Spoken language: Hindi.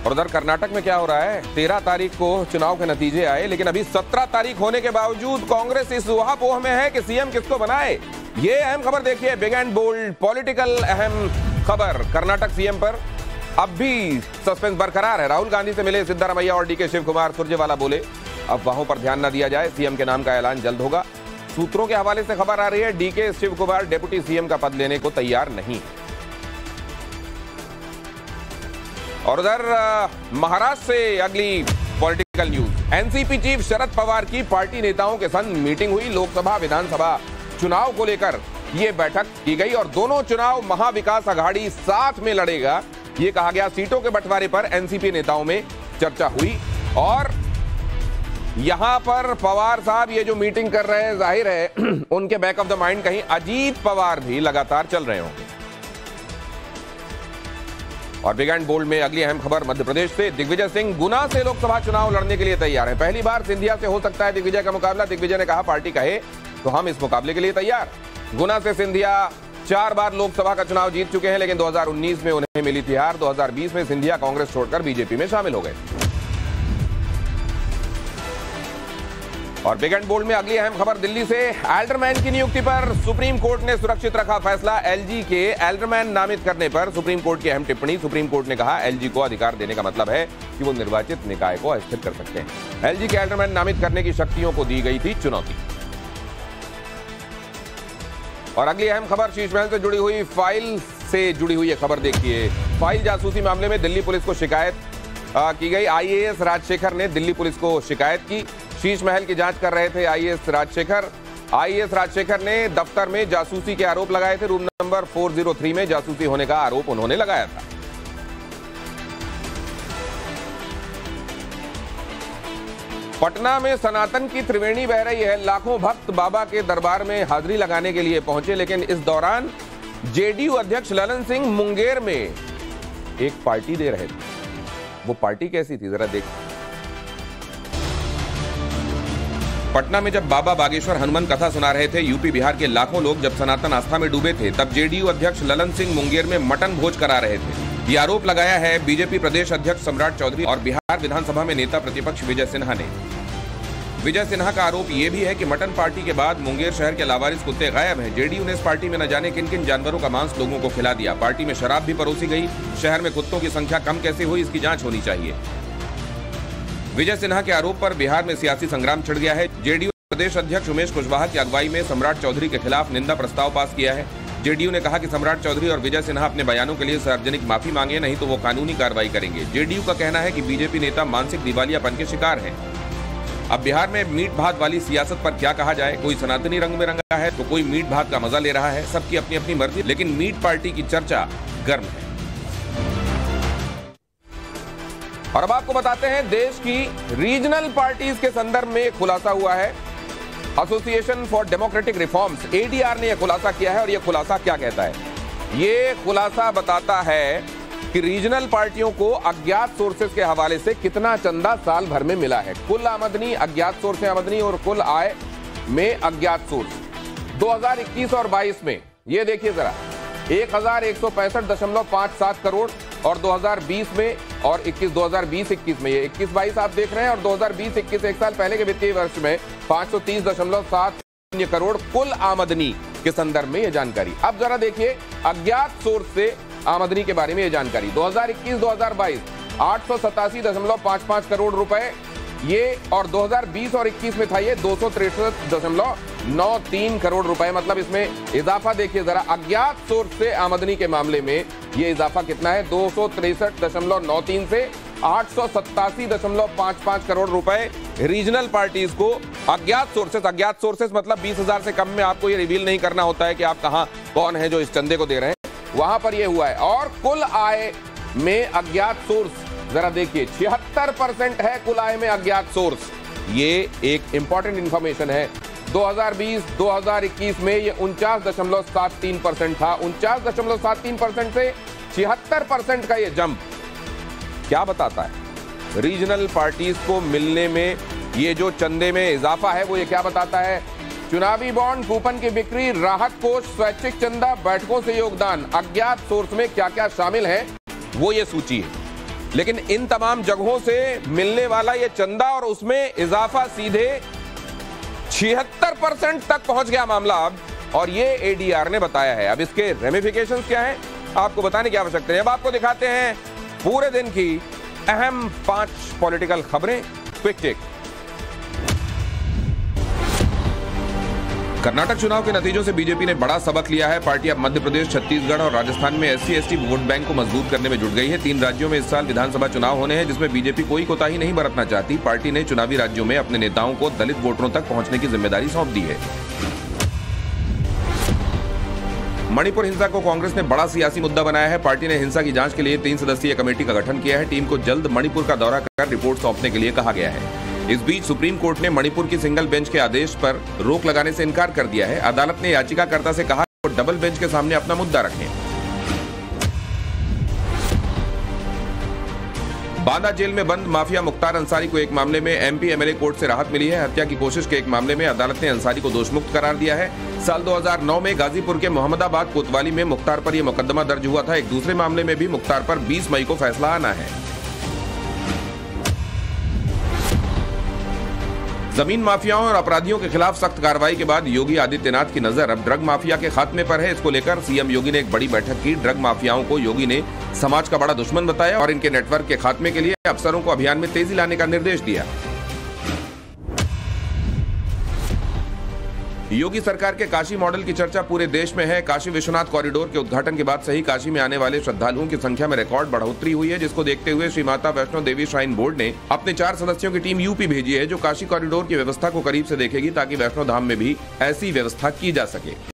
और उधर कर्नाटक में क्या हो रहा है? 13 तारीख को चुनाव के नतीजे आए, लेकिन अभी 17 तारीख होने के बावजूद कांग्रेस इस ऊहापोह में है कि सीएम किसको बनाए। ये अहम खबर देखिए, बिग एंड बोल्ड पॉलिटिकल अहम खबर। कर्नाटक सीएम पर अब भी सस्पेंस बरकरार है। राहुल गांधी से मिले सिद्धारमैया और डीके शिवकुमार। सुरजेवाला बोले अफवाहों पर ध्यान न दिया जाए, सीएम के नाम का ऐलान जल्द होगा। सूत्रों के हवाले से खबर आ रही है, डीके शिवकुमार डिप्टी सीएम का पद लेने को तैयार नहीं। और उधर महाराष्ट्र से अगली political news. NCP chief Sharad Pawar की पार्टी नेताओं के संग मीटिंग हुई। लोकसभा विधानसभा चुनाव को लेकर ये बैठक की गई और दोनों चुनाव महाविकास अघाड़ी साथ में लड़ेगा, ये कहा गया। सीटों के बंटवारे पर एनसीपी नेताओं में चर्चा हुई और यहां पर पवार साहब ये जो मीटिंग कर रहे हैं, जाहिर है उनके बैक ऑफ द माइंड कहीं अजीत पवार भी लगातार चल रहे होंगे। और बिग एंड बोल्ड में अगली अहम खबर मध्य प्रदेश से। दिग्विजय सिंह गुना से लोकसभा चुनाव लड़ने के लिए तैयार हैं। पहली बार सिंधिया से हो सकता है दिग्विजय का मुकाबला। दिग्विजय ने कहा, पार्टी कहे तो हम इस मुकाबले के लिए तैयार। गुना से सिंधिया 4 बार लोकसभा का चुनाव जीत चुके हैं, लेकिन 2019 में उन्हें मिली थी हार। 2020 में सिंधिया कांग्रेस छोड़कर बीजेपी में शामिल हो गए। और बिग एंड बोल्ड में अगली अहम खबर दिल्ली से। एल्डरमैन की नियुक्ति पर सुप्रीम कोर्ट ने सुरक्षित रखा फैसला। एलजी के एल्डरमैन नामित करने पर सुप्रीम कोर्ट की अहम टिप्पणी। सुप्रीम कोर्ट ने कहा, एलजी को अधिकार देने का मतलब है कि वो निर्वाचित निकाय को अस्थिर कर सकते हैं। एलजी के एल्डरमैन नामित करने की शक्तियों को दी गई थी चुनौती। और अगली अहम खबर शीश महल से जुड़ी हुई फाइल से जुड़ी हुई खबर देखिए। फाइल जासूसी मामले में दिल्ली पुलिस को शिकायत की गई। आईएएस राजशेखर ने दिल्ली पुलिस को शिकायत की। शीश महल की जांच कर रहे थे आईएएस राजशेखर ने दफ्तर में जासूसी के आरोप लगाए थे। रूम नंबर 403 में जासूसी होने का आरोप उन्होंने लगाया था। पटना में सनातन की त्रिवेणी बह रही है। लाखों भक्त बाबा के दरबार में हाजिरी लगाने के लिए पहुंचे, लेकिन इस दौरान जेडीयू अध्यक्ष ललन सिंह मुंगेर में एक पार्टी दे रहे थे। वो पार्टी कैसी थी, जरा देख। पटना में जब बाबा बागेश्वर हनुमान कथा सुना रहे थे यूपी बिहार के लाखों लोग, जब सनातन आस्था में डूबे थे, तब जेडीयू अध्यक्ष ललन सिंह मुंगेर में मटन भोज करा रहे थे। ये आरोप लगाया है बीजेपी प्रदेश अध्यक्ष सम्राट चौधरी और बिहार विधानसभा में नेता प्रतिपक्ष विजय सिन्हा ने। विजय सिन्हा का आरोप यह भी है कि मटन पार्टी के बाद मुंगेर शहर के लावारिस कुत्ते गायब हैं। जेडीयू ने इस पार्टी में न जाने किन किन जानवरों का मांस लोगों को खिला दिया। पार्टी में शराब भी परोसी गई। शहर में कुत्तों की संख्या कम कैसे हुई, इसकी जांच होनी चाहिए। विजय सिन्हा के आरोप पर बिहार में सियासी संग्राम छिड़ गया है। जेडीयू प्रदेश अध्यक्ष उमेश कुशवाहा की अगुवाई में सम्राट चौधरी के खिलाफ निंदा प्रस्ताव पास किया है। जेडीयू ने कहा कि सम्राट चौधरी और विजय सिन्हा अपने बयानों के लिए सार्वजनिक माफी मांगे, नहीं तो वो कानूनी कार्रवाई करेंगे। जेडीयू का कहना है कि बीजेपी नेता मानसिक दिवालियापन के शिकार हैं। अब बिहार में मीट भात वाली सियासत पर क्या कहा जाए। कोई सनातनी रंग में रंगा है तो कोई मीट भात का मजा ले रहा है। सबकी अपनी अपनी मर्जी, लेकिन मीट पार्टी की चर्चा गर्म है। और अब आपको बताते हैं देश की रीजनल पार्टीज के संदर्भ में खुलासा हुआ है। Association for democratic reforms ADR ने यह खुलासा किया है। और यह खुलासा क्या कहता है? यह खुलासा बताता है कि रीजनल पार्टियों को अज्ञात सोर्सेज के हवाले से कितना चंदा साल भर में मिला है। कुल आमदनी, अज्ञात सोर्स से आमदनी और कुल आय में अज्ञात सोर्स 2021 और 22 में ये देखिए जरा 1165.57 करोड़ और 2020 में और 2020-21 में, ये 21-22 आप देख रहे हैं, और 2020-21 एक साल पहले के वित्तीय वर्ष में 530.7 करोड़ कुल आमदनी के संदर्भ में यह जानकारी। अब जरा देखिए अज्ञात सोर्स से आमदनी के बारे में यह जानकारी। 2021-2022 887.55 करोड़ रुपए ये, और 2020 और 21 में था ये 263.93 करोड़ रुपए। मतलब इसमें इजाफा देखिए जरा, अज्ञात सोर्स से आमदनी के मामले में ये इजाफा कितना है, 263.93 से 887.55 करोड़ रुपए रीजनल पार्टीज को अज्ञात सोर्सेस मतलब 20,000 से कम में आपको ये रिवील नहीं करना होता है कि आप कहां कौन है जो इस चंदे को दे रहे हैं, वहां पर ये हुआ है। और कुल आय में अज्ञात सोर्स जरा देखिए 76% है कुल आय में अज्ञात सोर्स। ये एक इंपॉर्टेंट इंफॉर्मेशन है। 2020-2021 में ये 49.73% था। 49.73% से 76% का ये जंप क्या बताता है? रीजनल पार्टीज को मिलने में ये जो चंदे में इजाफा है वो ये क्या बताता है? चुनावी बॉन्ड, कूपन की बिक्री, राहत कोष, स्वैच्छिक चंदा, बैठकों से योगदान, अज्ञात सोर्स में क्या क्या शामिल है वो ये सूची है। लेकिन इन तमाम जगहों से मिलने वाला यह चंदा और उसमें इजाफा सीधे 76% तक पहुंच गया मामला अब, और ये एडीआर ने बताया है। अब इसके रेमिफिकेशंस क्या हैं आपको बताने की आवश्यकता है। अब आपको दिखाते हैं पूरे दिन की अहम 5 पॉलिटिकल खबरें क्विक टेक। कर्नाटक चुनाव के नतीजों से बीजेपी ने बड़ा सबक लिया है। पार्टी अब मध्य प्रदेश, छत्तीसगढ़ और राजस्थान में SC/ST वोट बैंक को मजबूत करने में जुट गई है। 3 राज्यों में इस साल विधानसभा चुनाव होने हैं, जिसमें बीजेपी कोई कोताही नहीं बरतना चाहती। पार्टी ने चुनावी राज्यों में अपने नेताओं को दलित वोटरों तक पहुंचने की जिम्मेदारी सौंप दी है। मणिपुर हिंसा को कांग्रेस ने बड़ा सियासी मुद्दा बनाया है। पार्टी ने हिंसा की जांच के लिए 3 सदस्यीय कमेटी का गठन किया है। टीम को जल्द मणिपुर का दौरा कर रिपोर्ट सौंपने के लिए कहा गया है। इस बीच सुप्रीम कोर्ट ने मणिपुर की सिंगल बेंच के आदेश पर रोक लगाने से इनकार कर दिया है। अदालत ने याचिकाकर्ता से कहा कि वो डबल बेंच के सामने अपना मुद्दा रखें। बांदा जेल में बंद माफिया मुख्तार अंसारी को एक मामले में MP MLA कोर्ट से राहत मिली है। हत्या की कोशिश के एक मामले में अदालत ने अंसारी को दोषमुक्त करार दिया है। साल 2009 में गाजीपुर के मोहम्मदाबाद कोतवाली में मुख्तार पर यह मुकदमा दर्ज हुआ था। एक दूसरे मामले में भी मुख्तार पर 20 मई को फैसला आना है। जमीन माफियाओं और अपराधियों के खिलाफ सख्त कार्रवाई के बाद योगी आदित्यनाथ की नजर अब ड्रग माफिया के खात्मे पर है। इसको लेकर सीएम योगी ने एक बड़ी बैठक की। ड्रग माफियाओं को योगी ने समाज का बड़ा दुश्मन बताया और इनके नेटवर्क के खात्मे के लिए अफसरों को अभियान में तेजी लाने का निर्देश दिया। योगी सरकार के काशी मॉडल की चर्चा पूरे देश में है। काशी विश्वनाथ कॉरिडोर के उद्घाटन के बाद से ही काशी में आने वाले श्रद्धालुओं की संख्या में रिकॉर्ड बढ़ोतरी हुई है, जिसको देखते हुए श्री माता वैष्णो देवी श्राइन बोर्ड ने अपने 4 सदस्यों की टीम यूपी भेजी है, जो काशी कॉरिडोर की व्यवस्था को करीब से देखेगी ताकि वैष्णो धाम में भी ऐसी व्यवस्था की जा सके।